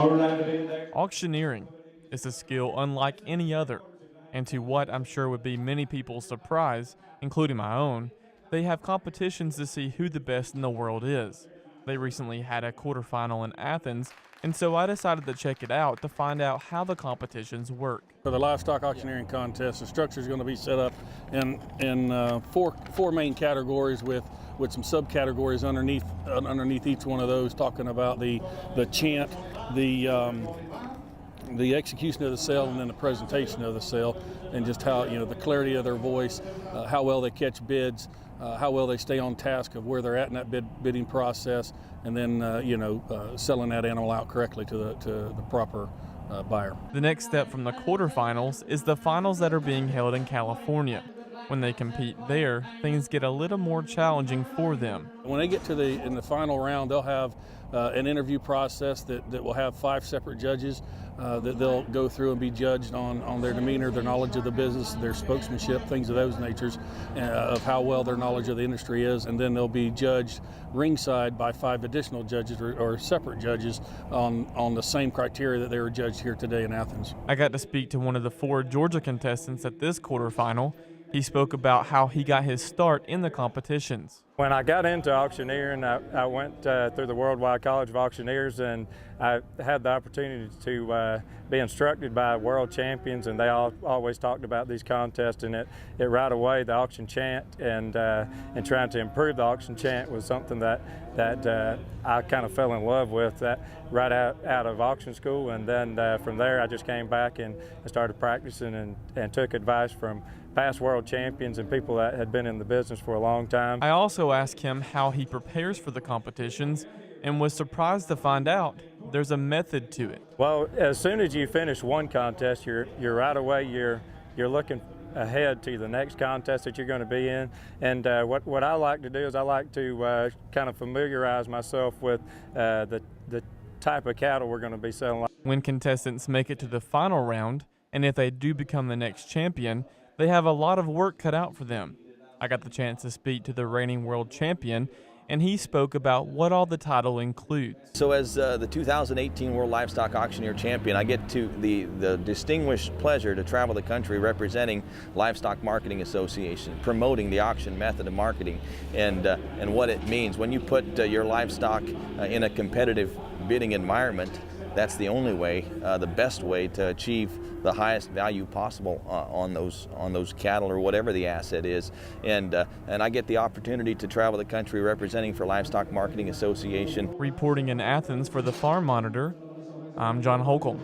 Auctioneering is a skill unlike any other, and to what I'm sure would be many people's surprise, including my own, they have competitions to see who the best in the world is. They recently had a quarterfinal in Athens, and so I decided to check it out to find out how the competitions work. For the livestock auctioneering contest, the structure is going to be set up in four main categories with some subcategories underneath each one of those, talking about the chant, the execution of the sale, and then the presentation of the sale, and just how, the clarity of their voice, how well they catch bids, how well they stay on task of where they're at in that bidding process, and then selling that animal out correctly to the proper buyer. The next step from the quarterfinals is the finals that are being held in California. When they compete there, things get a little more challenging for them. When they get in the final round, they'll have an interview process that will have 5 separate judges that they'll go through and be judged on their demeanor, their knowledge of the business, their spokesmanship, things of those natures, of how well their knowledge of the industry is, and then they'll be judged ringside by 5 additional judges or separate judges on the same criteria that they were judged here today in Athens. I got to speak to one of the 4 Georgia contestants at this quarterfinal. He spoke about how he got his start in the competitions. When I got into auctioneering, I went through the Worldwide College of Auctioneers, and I had the opportunity to be instructed by world champions, and they always talked about these contests, and it right away, the auction chant and trying to improve the auction chant was something that I kind of fell in love with that right out of auction school, and then from there I just came back and started practicing and took advice from past world champions and people that had been in the business for a long time. I also asked him how he prepares for the competitions and was surprised to find out there's a method to it. Well, as soon as you finish one contest, you're right away you're looking ahead to the next contest that you're going to be in. And what I like to do is I like to kind of familiarize myself with the type of cattle we're going to be selling. When contestants make it to the final round, and if they do become the next champion, they have a lot of work cut out for them. I got the chance to speak to the reigning world champion, and he spoke about what all the title includes. So as the 2018 World Livestock Auctioneer Champion, I get to the distinguished pleasure to travel the country representing Livestock Marketing Association, promoting the auction method of marketing and what it means. When you put your livestock in a competitive bidding environment, that's the only way, the best way to achieve the highest value possible on those cattle or whatever the asset is. And I get the opportunity to travel the country representing for Livestock Marketing Association. Reporting in Athens for the Farm Monitor, I'm John Holcomb.